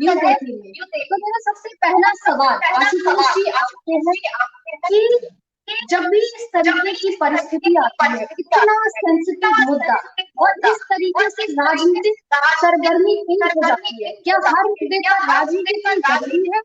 News 18 में। तो मेरा सबसे पहला सवाल आशुतोष जी आपसे है कि जब भी इस तरीके की परिस्थिति आती है, इतना सेंसिटिव मुद्दा और इस तरीके से राजनीतिक सरगर्मी तेज हो जाती है, क्या हर मुद्दे पर राजनीति की जरूरी है?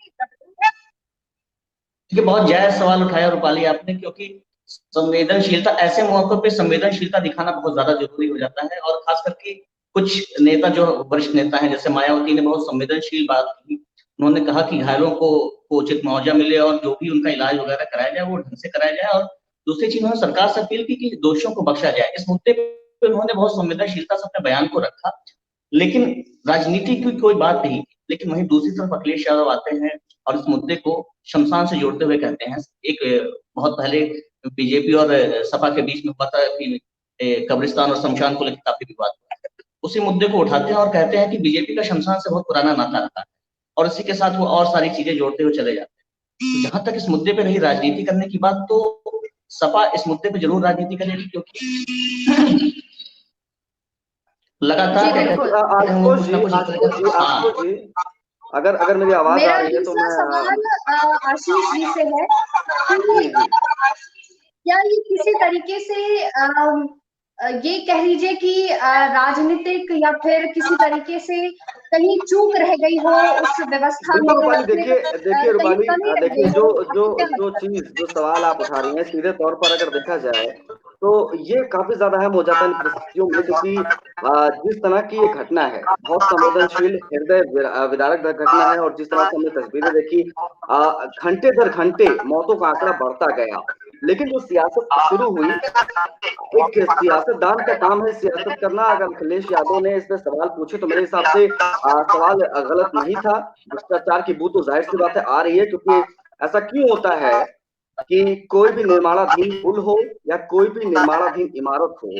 ये बहुत जायज सवाल उठाया रूपाली आपने, क्योंकि संवेदनशीलता, ऐसे मौकों पे संवेदनशीलता दिखाना बहुत ज्यादा जरूरी हो जाता है। और खास करके कुछ नेता, जो वरिष्ठ नेता हैं, जैसे मायावती ने बहुत संवेदनशील बात की। उन्होंने कहा कि घायलों को उचित मुआवजा मिले और जो भी उनका इलाज वगैरह कराया जाए वो ढंग से कराया जाए। और दूसरी चीज, उन्होंने सरकार से अपील की कि दोषियों को बख्शा जाए। इस मुद्दे पे उन्होंने बहुत संवेदनशीलता से अपने बयान को रखा, लेकिन राजनीति की कोई बात नहीं। लेकिन वहीं दूसरी तरफ अखिलेश यादव आते हैं और इस मुद्दे को शमशान से जोड़ते हुए कहते हैं, एक बहुत पहले बीजेपी और सपा के बीच में हुआ था कि कब्रिस्तान और शमशान को लेकर काफी विवाद हुआ। उसी मुद्दे को उठाते हैं और कहते हैं कि बीजेपी का शमशान से बहुत पुराना नाता रहा है, और इसी के साथ वो और सारी चीजें जोड़ते हुए चले जाते हैं। तो जहां तक इस मुद्दे पे रही राजनीति करने की बात, तो सपा इस मुद्दे पे जरूर राजनीति करेगी, क्योंकि लगातार आशुतोष जी, अगर अगर मेरी आवाज आ रही है तो मैं सवाल आशीष जी से है कि क्या ये किसी तरीके से ये कह लीजिए कि राजनीतिक या फिर किसी तरीके से कहीं चूक रह गई हो उस व्यवस्था में? रूपाली, देखिए रूपाली, देखिए जो सवाल आप उठा रही हैं, सीधे तौर पर अगर देखा जाए तो ये काफी ज्यादा अहम हो जाता है इन परिस्थितियों में, क्योंकि जिस तरह की ये घटना है, बहुत संवेदनशील, हृदय विदारक घटना है। और जिस तरह से हमने तस्वीरें देखी, घंटे दर घंटे मौतों का आंकड़ा बढ़ता गया। लेकिन जो सियासत शुरू हुई, एक सियासतदान का काम है सियासत करना। अगर अखिलेश यादव ने इसमें सवाल पूछे तो मेरे हिसाब से सवाल गलत नहीं था। भ्रष्टाचार की बू तो जाहिर सी बात है आ रही है, क्योंकि ऐसा क्यों होता है कि कोई भी निर्माणाधीन पुल हो या कोई भी निर्माणाधीन इमारत हो,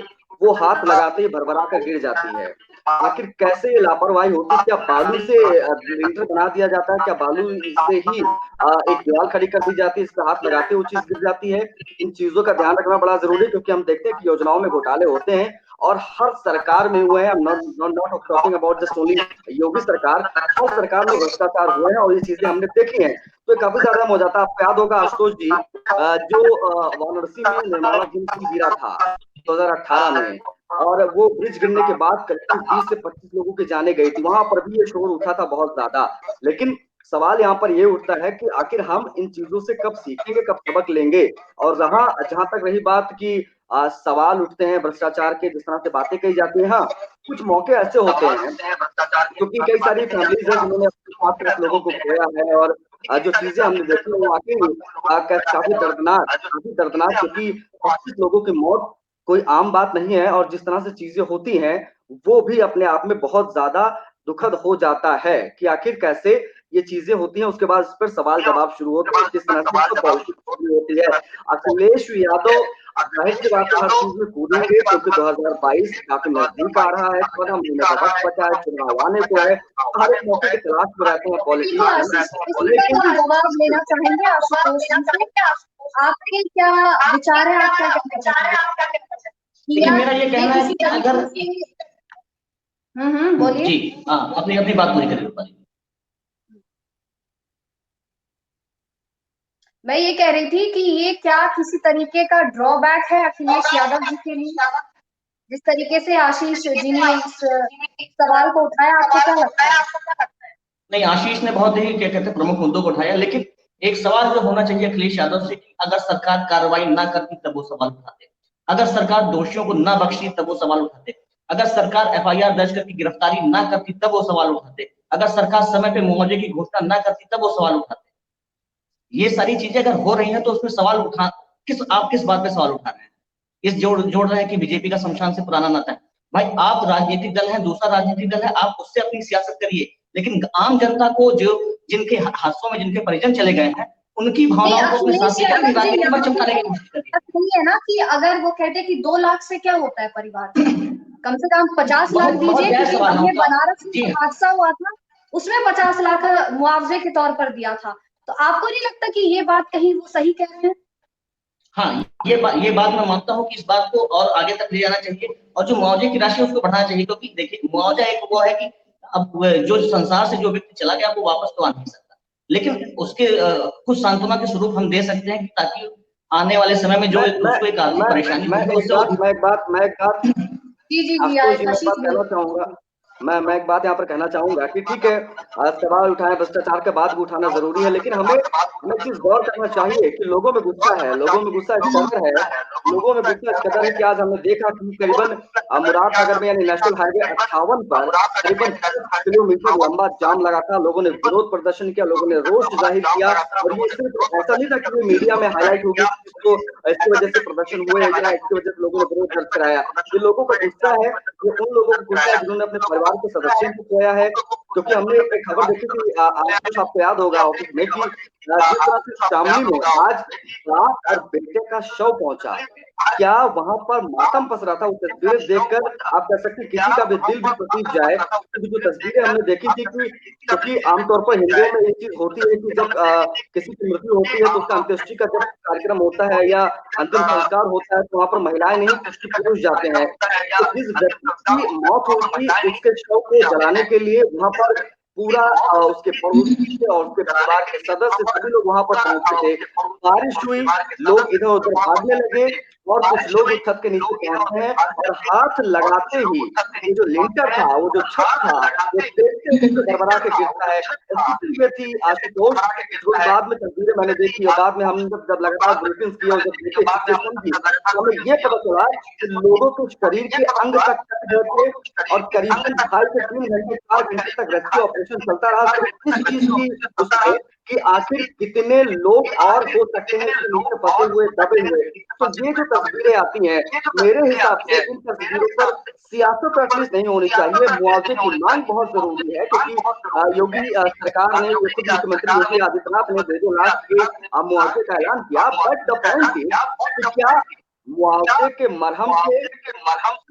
वो हाथ लगाते ही भरभरा कर गिर जाती है। आखिर कैसे ये लापरवाही होती है? क्या बालू से लिंटर बना दिया जाता है? क्या बालू से ही एक दीवार खड़ी कर दी जाती है, इस पर हाथ लगाते ही वो चीज गिर जाती है? इन चीजों का ध्यान रखना बड़ा जरूरी है, क्योंकि हम देखते हैं कि योजनाओं में घोटाले होते हैं और हर सरकार में हुए हैं। Not talking about just only Yogi सरकार, हर सरकार में भ्रष्टाचार हुए हैं और ये चीजें हमने देखी हैं। तो काफी ज्यादा हो जाता है। आपको याद होगा आशुतोष जी, जो वाराणसी में निर्माणाधीन पुल गिरा था 2018 में, और वो ब्रिज गिरने के बाद करीब 20 से 25 लोगों की जाने गई थी। वहां पर भी ये शोर उठा था बहुत ज्यादा। लेकिन सवाल यहाँ पर ये उठता है कि आखिर हम इन चीजों से कब सीखेंगे, कब सबक लेंगे? और जहां तक रही बात की सवाल उठते हैं भ्रष्टाचार के, जिस तरह से बातें कही जाती है, हाँ कुछ मौके ऐसे होते हैं क्योंकि कई सारी फैमिलीज हैं जिन्होंने अपने लोगों को खोया है, और जो चीजें हमने देखी वो वाकई काफी दर्दनाक, क्योंकि 25 लोगों की मौत कोई आम बात नहीं है। और जिस तरह से चीजें होती हैं वो भी अपने आप में बहुत ज्यादा दुखद हो जाता है कि आखिर कैसे ये चीजें होती हैं। उसके बाद इस पर सवाल जवाब शुरू होते हैं, जिस तरह से पॉलिटिक्स शुरू होती है। अखिलेश यादव जाहिर सी बात है हर चीज में कूदेंगे, क्योंकि 2022 काफी नजदीक आ रहा है, 14 महीने का वक्त बचा है, चुनाव आने को है, हर एक मौके की तलाश में रहते हैं पॉलिटिशियन। लेकिन जवाब लेना चाहेंगे आशुतोष जी से, आपके क्या विचार है, आप क्या कहना चाहेंगे? मेरा ये कहना है कि अगर बोलिए जी, अपनी बात पूरी करिए। मैं ये कह रही थी कि ये क्या किसी तरीके का ड्रॉबैक है अखिलेश यादव जी के लिए, जिस तरीके से आशीष जी ने इस सवाल को उठाया? आपको क्या लगता है? नहीं, आशीष ने बहुत ही क्या कहते हैं प्रमुख मुद्दों को उठाया, लेकिन एक सवाल जो होना चाहिए अखिलेश यादव से कि अगर सरकार कार्रवाई ना करती तब वो सवाल उठाते, अगर सरकार दोषियों को ना बख्शती तब वो सवाल उठाते, अगर सरकार एफआईआर दर्ज करके गिरफ्तारी ना करती तब वो सवाल उठाते, अगर सरकार समय पे मुआवजे की घोषणा ना करती तब वो सवाल उठाते। ये सारी चीजें अगर हो रही हैं तो उसमें सवाल उठा आप किस बात पे सवाल उठा रहे हैं? इस जोड़ रहे हैं कि बीजेपी का शमशान से पुराना नाता है। भाई आप राजनीतिक दल है, दूसरा राजनीतिक दल है, आप उससे अपनी सियासत करिए, लेकिन आम जनता को जो जिनके हादसों में जिनके परिजन चले गए हैं उनकी भावनाओं को अपने साथ लेकर राजनीति पर चमकाने की कोशिश करिए। नहीं है ना कि अगर वो कहते कि 2 लाख से क्या होता है परिवार, कम से कम 50 लाख दीजिए, क्योंकि ये बनारस में हादसा हुआ था उसमें 50 लाख मुआवजे के तौर पर दिया था। तो आपको नहीं लगता कि ये बात कहीं वो सही कह रहे हैं? हाँ, ये बात मैं मानता हूँ कि इस बात को और आगे तक ले जाना चाहिए और जो मुआवजे की राशि उसको बढ़ाना चाहिए, क्योंकि देखिए मुआवजा एक वो है कि अब जो संसार से जो व्यक्ति चला गया वो वापस तो आ नहीं सकता, लेकिन उसके कुछ सांत्वना के स्वरूप हम दे सकते हैं कि ताकि आने वाले समय में जो उसको एक आर्थिक परेशानी होगी उससे मैं एक बात जी जी जी आशुतोष जी, मैं एक आशीष बात कहना चाहूंगा। मैं एक बात यहाँ पर कहना चाहूंगा कि ठीक है, सवाल उठाए भ्रष्टाचार के बाद भी उठाना जरूरी है, लेकिन हमें एक चीज गौर करना चाहिए कि लोगों में गुस्सा है, लोगों में गुस्सा इस कदर है, लोगों में गुस्सा इस कदर है कि आज हमने देखा कि करीबन मुरादनगर में यानी नेशनल हाईवे 58 पर करीबन 10 किलोमीटर लंबा जाम लगा था। लोगों ने विरोध प्रदर्शन किया, लोगों ने रोष जाहिर किया, और ये सिर्फ ऐसा नहीं था कि ये मीडिया में हाईलाइट हो गई तो इसकी वजह से प्रदर्शन हुए या इसकी वजह से लोगों ने विरोध दर्ज कराया। ये लोगों का गुस्सा है, ये उन लोगों को गुस्सा है जिन्होंने अपने परिवार के सदस्यों को खोया है। क्योंकि हमने एक खबर देखी थी, आपको याद होगा ऑफिस में, कि जिस तरह से शामली में आज बाप और बेटे का शव पहुंचा, क्या वहां पर मातम पस रहा था। वो तस्वीरें देखकर आप कह सकते हैं किसी का भी दिल भी टूट जाए। क्योंकि जो तस्वीरें हमने देखी थी कि क्योंकि आमतौर पर हिंदुओं में ये चीज होती है कि जब किसी की मृत्यु होती है तो उसका अंत्येष्टि का जब कार्यक्रम होता है या अंतिम संस्कार होता है तो वहां पर महिलाएं नहीं पुष्टि पुरुष जाते हैं। तो जिस व्यक्ति की मौत हुई थी उसके शव को जलाने के लिए वहां पर पूरा उसके पड़ोसी और उसके परिवार के सदस्य सभी लोग वहां पर पहुंचे थे। बारिश हुई, लोग इधर उधर भागने लगे और कुछ लोग उस छत के नीचे पहुंचते हैं और हाथ लगाते ही ये जो लिंटर था, वो जो छत था, वो देखते देखते गड़बड़ा के गिरता है। स्थिति ये थी आशुतोष, जो बाद में तस्वीरें मैंने देखी और बाद में हम जब लगातार ब्रीफिंग किए और जब देखे सिचुएशन की, तो हमें ये पता चला कि लोगों के शरीर के अंग तक कट गए थे और करीबन 2.5 से 3 घंटे 4 घंटे तक रेस्क्यू ऑपरेशन चलता रहा सिर्फ इस चीज की उसमें कि आखिर कितने लोग और हो सकते हैं इसके नीचे फंसे हुए दबे हुए। तो ये जो तस्वीरें आती हैं, मेरे हिसाब से इन तस्वीरों पर सियासत एटलीस्ट नहीं होनी चाहिए। मुआवजे की मांग बहुत जरूरी है, क्योंकि योगी सरकार ने, खुद मुख्यमंत्री योगी आदित्यनाथ ने 2 लाख के मुआवजे का ऐलान किया। बट द पॉइंट इज कि क्या मुआवजे के मरहम से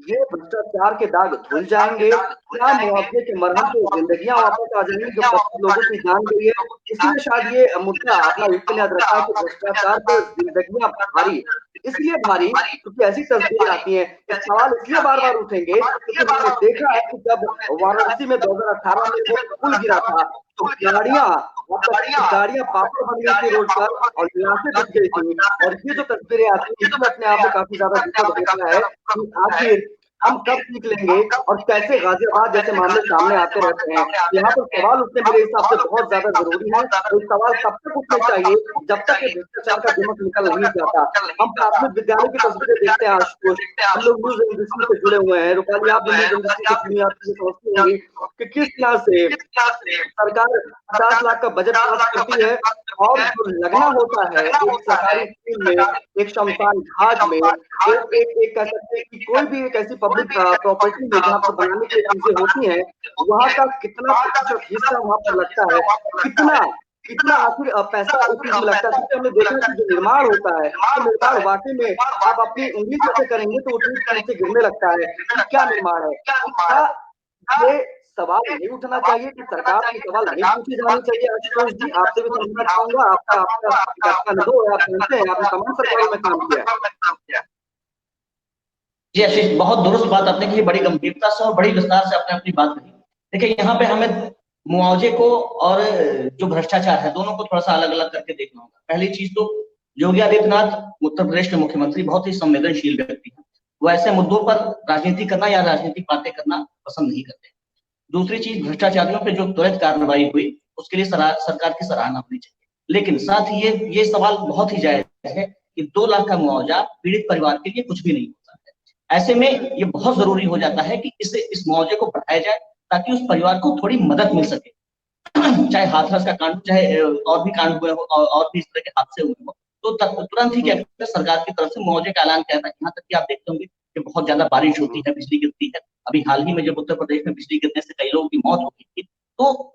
ये भ्रष्टाचार के दाग धुल जाएंगे? क्या मुआवजे के मरहम से जिंदगियां वापस आ जाएंगी जो 25 लोगों की जान गई है? इसीलिए शायद ये मुद्दा अपना वित्त याद रखा है कि भ्रष्टाचार पे जिंदगियां भारी, इसलिए भारी क्योंकि ऐसी तस्वीरें आती हैं। ये सवाल इसलिए बार बार उठेंगे क्योंकि हमने देखा है कि जब वाराणसी में 2018 में वो पुल गिरा था तो गाड़ियां पापड़ बन गई थी रोड पर और लाशें दिख गई थी। और ये जो तस्वीरें आती है इसमें अपने आप में काफी ज्यादा दुखद होता है कि आखिर हम कब सीख लेंगे और कैसे गाजियाबाद जैसे मामले सामने आते रहते हैं। यहाँ पर सवाल उठने मेरे हिसाब से बहुत ज्यादा जरूरी है। तो सवाल तब तक उठने चाहिए जब तक ये भ्रष्टाचार का दिमक निकल नहीं जाता। हम प्राथमिक विद्यालय की तस्वीरें देखते हैं आशुतोष, हम लोग न्यूज इंडस्ट्री से जुड़े हुए हैं, रूपाली आप न्यूज इंडस्ट्री से जुड़ी, आप समझती होंगी कि किस तरह से सरकार 50 लाख का बजट पास करती है और जो लगना होता है एक सरकारी स्कूल में, एक शमशान घाट में, एक कह सकते हैं कि कोई भी एक ऐसी पब्लिक प्रॉपर्टी में जहाँ पर बनाने की चीजें होती हैं, वहाँ का कितना प्रतिशत हिस्सा वहाँ पर लगता है, कितना कितना आखिर पैसा उस चीज में लगता है। क्योंकि हमने देखा कि जो निर्माण होता है तो निर्माण वाकई में आप अपनी उंगली से करेंगे तो वो टूट नीचे गिरने लगता है। क्या निर्माण है? क्या ये सवाल नहीं उठना चाहिए कि सरकार से सवाल नहीं पूछे जाने चाहिए? आशुतोष जी, आपसे भी समझना चाहूंगा, आपका आपका अनुभव है, आप जानते हैं, आपने तमाम सरकारों में काम किया है। जी आशीष, बहुत दुरुस्त बात आपने की, बड़ी गंभीरता से और बड़ी विस्तार से आपने अपनी बात कही। देखिए यहाँ पे हमें मुआवजे को और जो भ्रष्टाचार है दोनों को थोड़ा सा अलग अलग करके देखना होगा। पहली चीज तो योगी आदित्यनाथ उत्तर प्रदेश के मुख्यमंत्री बहुत ही संवेदनशील व्यक्ति हैं, वो ऐसे मुद्दों पर राजनीति करना या राजनीतिक बातें करना पसंद नहीं करते। दूसरी चीज, भ्रष्टाचारियों पे जो त्वरित कार्रवाई हुई उसके लिए सरकार की सराहना होनी चाहिए। लेकिन साथ ही ये सवाल बहुत ही जायज है कि 2 लाख का मुआवजा पीड़ित परिवार के लिए कुछ भी नहीं होता है। ऐसे में ये बहुत जरूरी हो जाता है कि इस मुआवजे को बढ़ाया जाए ताकि उस परिवार को थोड़ी मदद मिल सके। चाहे हाथरस का कांड, चाहे और भी कांड हुए हो और भी इस तरह के हादसे हुए हो, तो तुरंत ही क्या करते हैं, सरकार की तरफ से मुआवजे का ऐलान किया था। यहाँ तक कि आप देखते होंगे कि बहुत ज्यादा बारिश होती है, बिजली गिरती है। अभी हाल ही में जब उत्तर प्रदेश में बिजली गिरने से कई लोगों की मौत हो गई थी, तो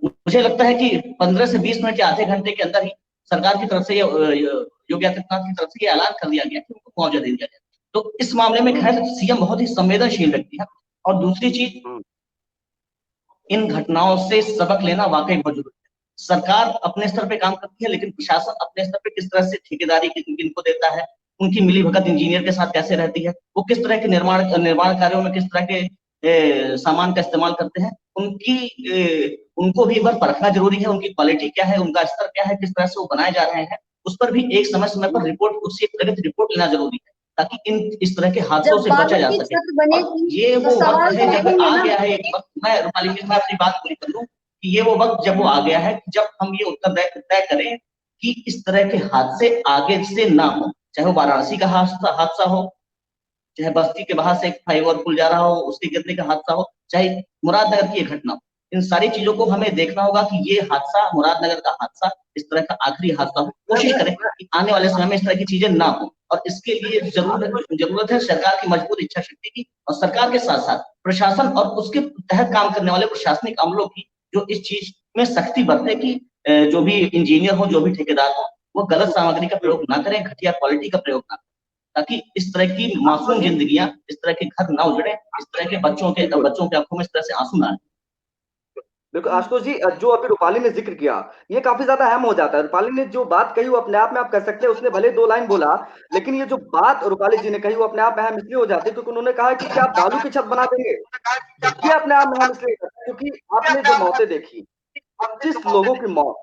मुझे लगता है कि 15 से 20 मिनट या आधे घंटे के अंदर ही सरकार की तरफ से योगी आदित्यनाथ की तरफ से ये ऐलान कर दिया गया कि उनको मुआवजा दे दिया गया। तो इस मामले में खैर सीएम बहुत ही संवेदनशील व्यक्ति है। और दूसरी चीज, इन घटनाओं से सबक लेना वाकई बहुत जरूरी है। सरकार अपने स्तर पे काम करती है, लेकिन प्रशासन अपने स्तर पे किस तरह से ठेकेदारी इनको देता है, उनकी मिलीभगत इंजीनियर के साथ कैसे रहती है, वो किस तरह के निर्माण कार्यों में किस तरह के सामान का इस्तेमाल करते हैं, उनको भी एक बार परखना ज़रूरी है, उनकी क्वालिटी क्या है, उनका स्तर क्या है, किस तरह से वो बनाए जा रहे हैं, उस पर भी एक समय-समय पर उससे प्रगति रिपोर्ट लेना ज़रूरी है, ताकि इस तरह के हादसों जब से बचा बालू जा की सके। छत और बनेगी ये तो वो सवाल वक़्त तो है जब उठेंगे आ ना। गया है एक वक़्त, मैं रूपाली जी मैं अपनी बात पूरी कर लूँ, कि ये वो वक़्त जब वो आ गया है, जब हम ये उत्तर तय करें कि इस तरह के हादसे आगे से ना हो, चाहे वो वाराणसी का हादसा हो, चाहे बस्ती के बाहर से एक फ्लाईओवर पुल जा रहा हो, उसके गिरने का हादसा हो, चाहे मुरादनगर की ये घटना हो। इन सारी चीज़ों को हमें देखना होगा कि ये हादसा, मुरादनगर का हादसा, इस तरह का आखिरी हादसा हो। कोशिश करें कि आने वाले समय में इस तरह की चीज़ें ना हो, और इसके लिए ज़रूरत है सरकार की मजबूत इच्छा शक्ति की, और सरकार के साथ-साथ प्रशासन और उसके तहत काम करने वाले प्रशासनिक अमलों की, जो इस चीज़ में सख्ती बरतें कि जो भी इंजीनियर हो, जो भी ठेकेदार हो, वो गलत सामग्री का प्रयोग ना करें, घटिया क्वालिटी का प्रयोग ना करें, ताकि इस तरह की मासूम ज़िंदगियाँ, इस तरह के घर ना उजड़ें, इस तरह के बच्चों की आँखों में इस तरह से आँसू ना आएँ। देखो आशुतोष जी, जो अभी रूपाली ने ज़िक्र किया, ये काफ़ी ज़्यादा अहम हो जाता है। रूपाली ने जो बात कही वो अपने आप में आप कह सकते हैं उसने भले 2 लाइन बोला, लेकिन ये जो बात रूपाली जी ने कही वो अपने आप में अहम इसलिए हो जाती है क्योंकि उन्होंने कहा कि क्या आप बालू की छत बना देंगे? ये अपने आप में अहम इसलिए हो जाता है क्योंकि आपने जो मौतें देखी, 25 लोगों की मौत,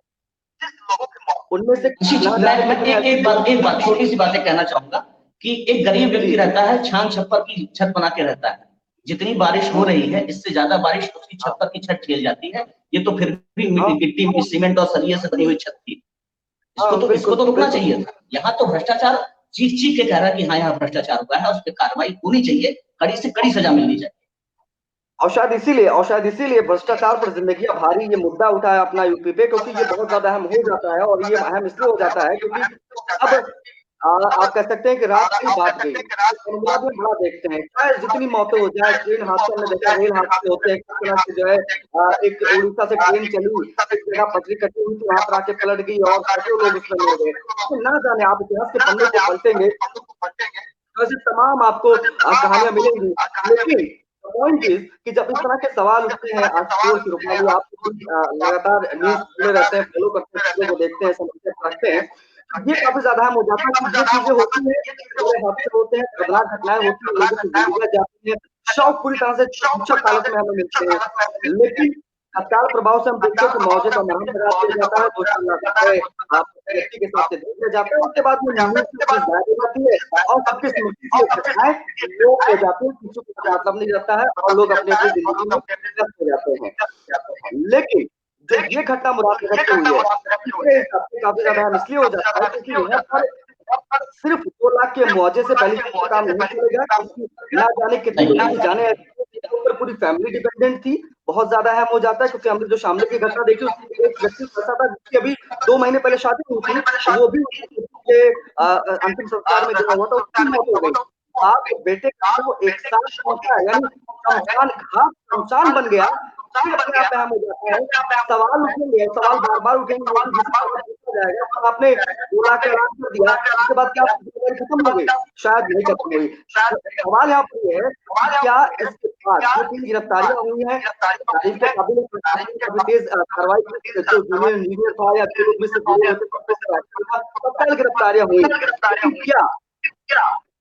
उनमें से जी, ना जाने मैं कितने ऐसे लोग एक बात छोटी-सी बातें कहना चाहूँगा कि एक गरीब व्यक्ति जी। रहता है, छान छप्पर की छत बना के रहता है। जितनी बारिश हो रही है, इससे ज़्यादा बारिश उसकी छप्पर की छत झेल जाती है। ये तो फिर भी हाँ, मिट्टी, सीमेंट और सरिये से बनी हुई छत थी। इसको बिल्कुल, तो रुकना बिल्कुल। चाहिए था। यहाँ तो भ्रष्टाचार चीख-चीख के कह रहा है कि हाँ, यहाँ भ्रष्टाचार हुआ है, उस पे कार्रवाई होनी चाहिए, कड़ी से कड़ी सज़ा मिलनी चाहिए। और शायद इसीलिए भ्रष्टाचार पर ज़िंदगियाँ भारी ये मुद्दा उठा है अपना यूपी पे क्योंकि ये बहुत ज़्यादा अहम हो जाता है और ये अहम इसलिए हो जाता है क्योंकि अब आप कह सकते हैं कि रात गई बात गई। मामला भी बड़ा देखते हैं, चाहे जितनी मौतें हो जाए, ट्रेन हादसा हमने देखा, रेल हादसे होते हैं, किस तरह से जो है एक उड़ीसा से ट्रेन चली, एक जगह पटरी कटी हुई थी, वहाँ पर आके पलट गई और सैकड़ों लोग उसमें मर गए। तो ना जाने आप इतिहास के पन्नों को पलटेंगे, तो ऐसी तमाम आपको कहानियाँ मिलेंगी। लेकिन पॉइंट इज़ कि जब इस तरह के सवाल उठते हैं आशुतोष, रूपाली आप भी लगातार न्यूज़ सुने रहते हैं, फ़ॉलो करते हैं, चीज़ों को देखते हैं, समझते हैं, पढ़ते हैं। ये काफ़ी ज़्यादा अहम हो जाता है कि ये चीज़ें होती हैं, बड़े हादसे होते हैं, खतरनाक घटनाएँ होती हैं, लोगों की ज़िंदगियाँ जाती हैं, शव पूरी तरह से क्षत हालत में हमें मिलते हैं। लेकिन तत्काल प्रभाव से हम देखते हैं कि मुआवज़े का मरहम लगा दिया जाता है, दोषी लगातार व्यक्ति के हिसाब से दे दिया जाता है, उसके बाद में न्यूज़ में चीज़ गायब हो जाती है और सबकी स्मृति से घटनाएँ लोप हो जाती हैं, किसी को कोई मतलब नहीं रहता है और लोग अपनी-अपनी ज़िंदगी में व्यस्त हो जाते हैं। लेकिन जो ये घटना मुरादनगर की हुई है, मेरे हिसाब से काफ़ी ज़्यादा अहम इसलिए हो जाता है क्योंकि यहाँ पर सिर्फ 2 लाख के मुआवजे से पहली चीज़ तो काम नहीं चलेगा क्योंकि ना जाने कितने नहीं, लोगों की जानें ऐसी थी जिनके ऊपर पूरी फैमिली डिपेंडेंट थी। बहुत ज़्यादा अहम हो जाता है क्योंकि हमने जो शामली की घटना देखी उसमें एक व्यक्ति फँसा था जिसकी अभी 2 महीने पहले शादी हुई थी, वो भी उसके अंतिम संस्कार में जो हुआ था उसकी मौत हो गई। बाप और बेटे का शव एक साथ पहुँचा है यानी शमशान घाट शमशान बन गया, ये अपने आप अहम हो जाता है। सवाल उठेंगे, सवाल बार-बार उठेंगे लेकिन जिस सवाल पूछा जाएगा तो आपने 2 लाख का ऐलान कर दिया, उसके बाद क्या आपकी ज़िम्मेदारी खत्म हो गई? शायद नहीं खत्म हुई। सवाल यहाँ पर ये है कि क्या इसके बाद जो 3 गिरफ्तारियाँ हुई हैं, तारीफ़ के काबिल है प्रशासन ने काफ़ी तेज़ कार्रवाई की, जो जूनियर इंजीनियर था या जो लोग इससे जुड़े हुए थे सबको तत्काल गिरफ्तारियाँ हुई। लेकिन क्या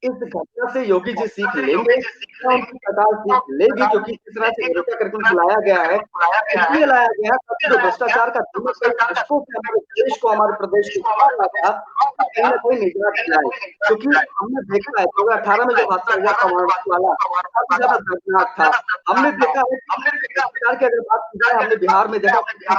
इस घटना से योगी जी सीख लेंगे या उनकी सरकार सीख लेगी क्योंकि जिस तरह से भेजा करके उनको लाया गया है, इसलिए लाया गया है ताकि जो भ्रष्टाचार का धुआँ कई दशकों से हमारे देश को, हमारे प्रदेश को खा रहा था, उससे कहीं न कहीं निजात दिलाए। क्योंकि हमने देखा है 2018 में जो हादसा हुआ था वाराणसी वाला, काफ़ी ज़्यादा दर्दनाक था। हमने देखा है कि भ्रष्टाचार की अगर बात की जाए, हमने बिहार में देखा